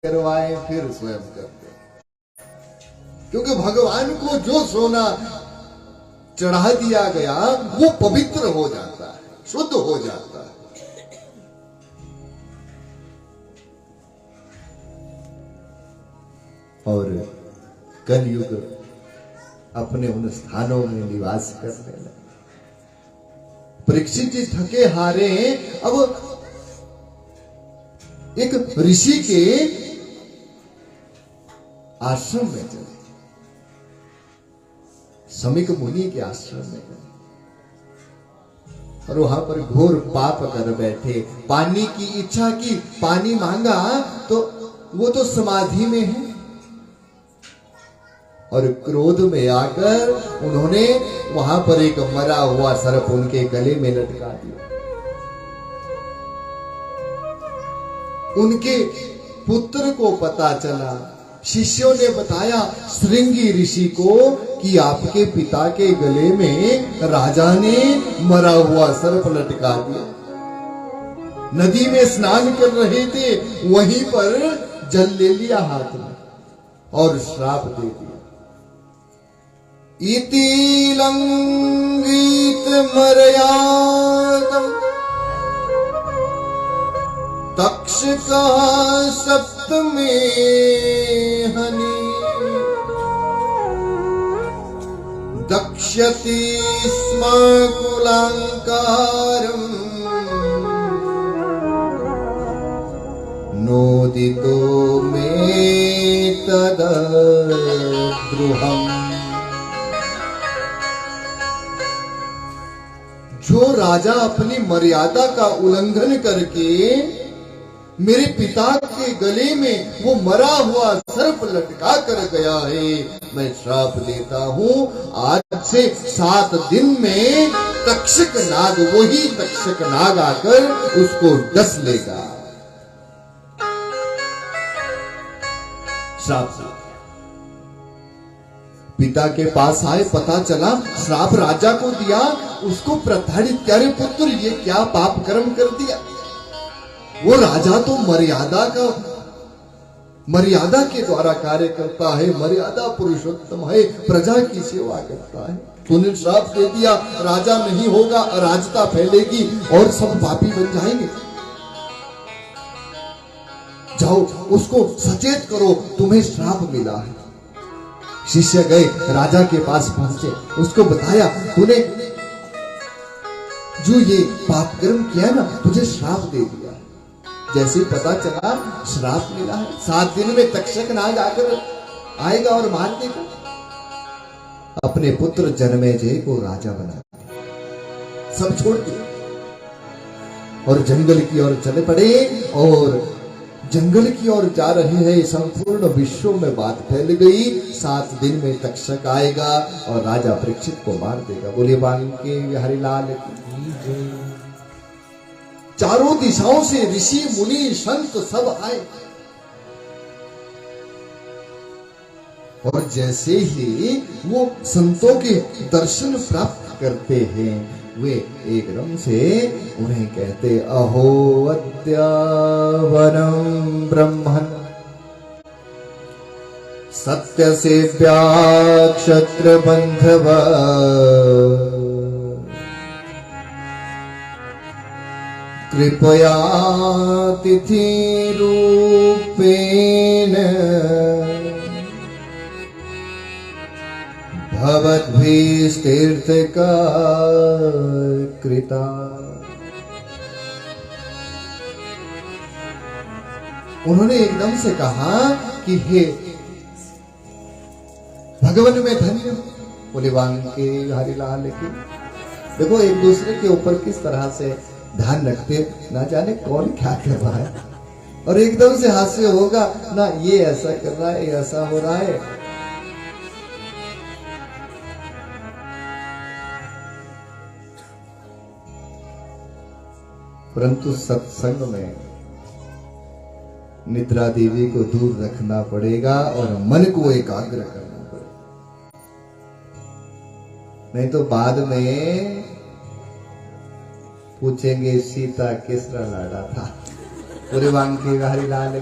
करवाए फिर स्वयं करते, क्योंकि भगवान को जो सोना चढ़ा दिया गया वो पवित्र हो जाता है, शुद्ध हो जाता है। और कलयुग अपने उन स्थानों में निवास करने लगे। परीक्षित जी थके हारे अब एक ऋषि के आश्रम में चले, समीक मुनि के आश्रम में गए और वहां पर घोर पाप कर बैठे। पानी की इच्छा की, पानी मांगा तो वो तो समाधि में है, और क्रोध में आकर उन्होंने वहां पर एक मरा हुआ सर्प उनके गले में लटका दिया। उनके पुत्र को पता चला, शिष्यों ने बताया श्रृंगी ऋषि को कि आपके पिता के गले में राजा ने मरा हुआ सर्प लटका दिया। नदी में स्नान कर रहे थे, वहीं पर जल ले लिया हाथ में और श्राप दे दिया। इति लंघित मर्यादम तक्षका सप्तमे हनि दक्ष्यति स्म कुलांकारम नोदितो मे तद्रुहम्। जो राजा अपनी मर्यादा का उल्लंघन करके मेरे पिता के गले में वो मरा हुआ सर्प लटका कर गया है, मैं श्राप देता हूं, आज से 7 दिन में तक्षक नाग, वही तक्षक नाग आकर उसको डस लेगा। श्राप पिता के पास आए, पता चला श्राप राजा को दिया, उसको प्रताड़ित करे, पुत्र ये क्या पाप कर्म कर दिया। वो राजा तो मर्यादा के द्वारा कार्य करता है, मर्यादा पुरुषोत्तम है, प्रजा की सेवा करता है। तूने श्राप दे दिया, राजा नहीं होगा, अराजकता फैलेगी और सब पापी बन जाएंगे। जाओ उसको सचेत करो, तुम्हें श्राप मिला है। शिष्य गए, राजा के पास पहुंचे, उसको बताया तूने जो ये पाप कर्म किया ना, तुझे श्राप दे दिया। जैसे पता चला श्राप मिला है, 7 दिन में तक्षक नाग आकर आएगा और मार देगा। अपने पुत्र जनमेजय को राजा बना दिया, सब छोड़ दिया और जंगल की ओर चले पड़े। और जंगल की ओर जा रहे हैं, संपूर्ण विश्व में बात फैल गई, 7 दिन में तक्षक आएगा और राजा परीक्षित को मार देगा। बोले बांके हरिलाल की जय। चारों दिशाओं से ऋषि मुनि संत सब आए और जैसे ही वो संतों के दर्शन प्राप्त करते हैं, वे एकदम से उन्हें कहते अहो अद्य वनम ब्रह्मन् सत्य सेव्या क्षत्र बंधव कृपया तिथि रूपेण भवद्भिस्तीर्थ का कृता। उन्होंने एकदम से कहा कि हे भगवान में धन्य। बोले वांके हरिलाल की। देखो एक दूसरे के ऊपर किस तरह से ध्यान रखते, ना जाने कौन क्या कर रहा है, और एकदम से हास्य होगा ना, ये ऐसा कर रहा है, ऐसा हो रहा है। परंतु सत्संग में निद्रा देवी को दूर रखना पड़ेगा और मन को एकाग्र करना पड़ेगा, नहीं तो बाद में पूछेंगे सीता किसरा लाड़ा था। पूरे वांके हरिलाल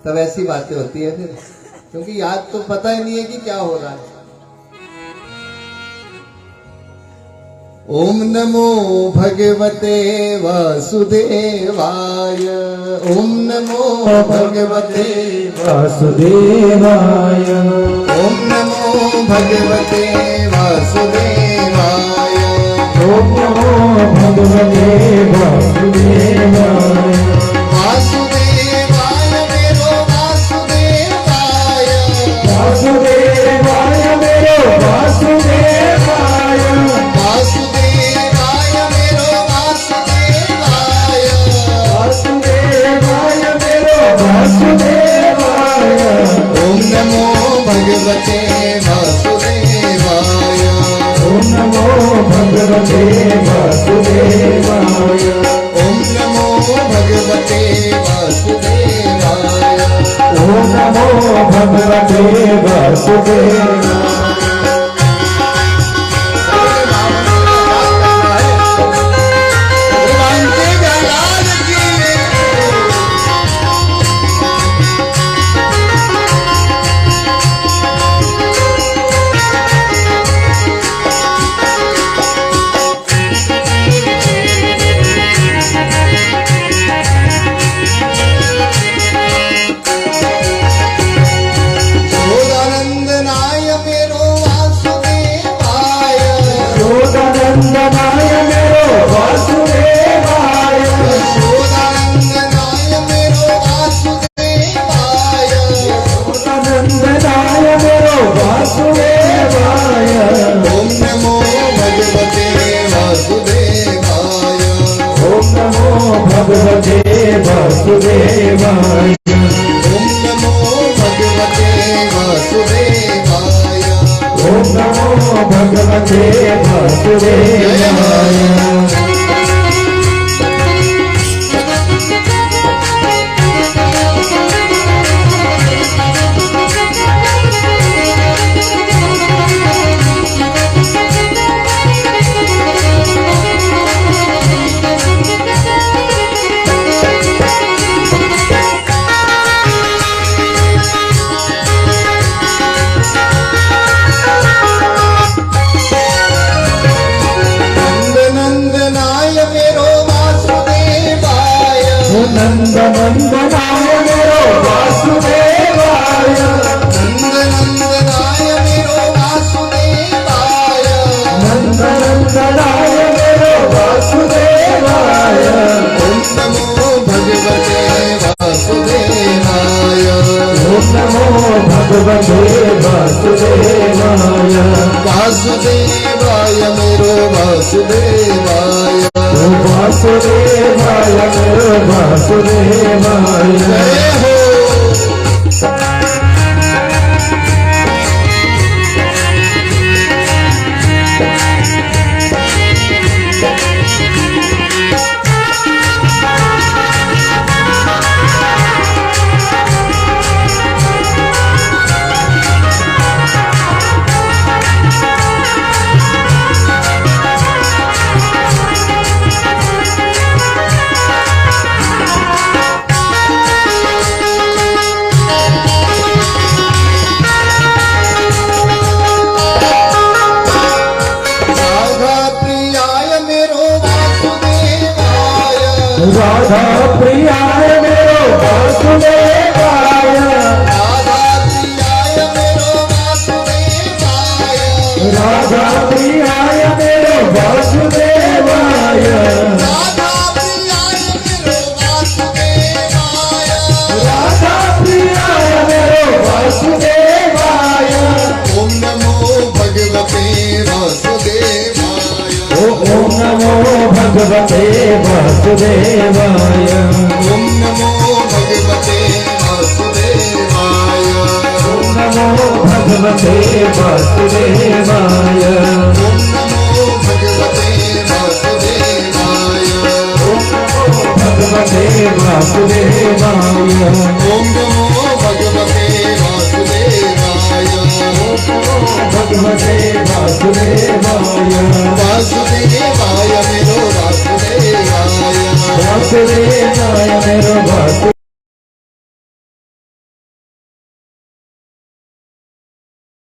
तब ऐसी बातें होती है फिर, क्योंकि याद तो पता ही नहीं है कि क्या हो रहा है। ओम नमो भगवते वासुदेवाय, ओम नमो भगवते वासुदेवाय, ओम नमो भगवते वासुदेवाय, ओम नमो भगवते वासुदेवाय, वासुदेवाय मेरो वासुदेवाय, वासुदेवाय मेरो वासुदेवाय, वासुदेवाय मेरो वासुदेवाय, वासुदेवाय मेरो वासुदेवाय, ओम नमो भगवते वासुदेवाय, ओम नमो भगवते वासुदेवाय, ओम नमो भगवते वासुदेवाय, ओम नमो भगवते वासुदेवाय। नंदनाय मेरो वासुदेवाय, नंदनाय मेरो वासुदेवाय, नंदनाय मेरो वासुदेवाय, ओम नमो भगवते वासुदेवाय, ओम नमो भगवते वासुदेवाय, ओम नमो भगवते वासुदेवाय, ओम नमो भगवते वासुदेवाय। नंद नंदनाय मेरो वासुदेवाय, नंद नंदनाय मेरो वासुदेवाय, नंद नंदनाय मेरो वासुदेवाय, ओम नमो भगवते वासुदेवाय, ओम नमो भगवते वासुदेवाय, वासुदेवाय मेरो वासुदेवाय, वासुदेवाय मेरो वासुदेवाय। जय हो। राधा प्रियाय मेरो वासुदेवाय, राधा प्रियाय मेरो वासुदेवाय, राधा प्रियाय मेरो वासुदेवाय, राधा प्रियाय मेरो वासुदेवाय, राधा प्रियाय मेरो वासुदेवाय। ओम नमो भगवते वासुदेवाय, ओम नमो भगवते वासुदेवाय, ओम नमो भगवते वासुदेवाय, ओम नमो भगवते वासुदेवाय, ओम नमो भगवते वासुदेवाय, ओम नमो भगवते वासुदेवाय, ओम नमो भगवते वासुदेवाय, भगवते वासुदेवाय, वासुदेवाय मेरो वासुदेवाय, वासुदेवाय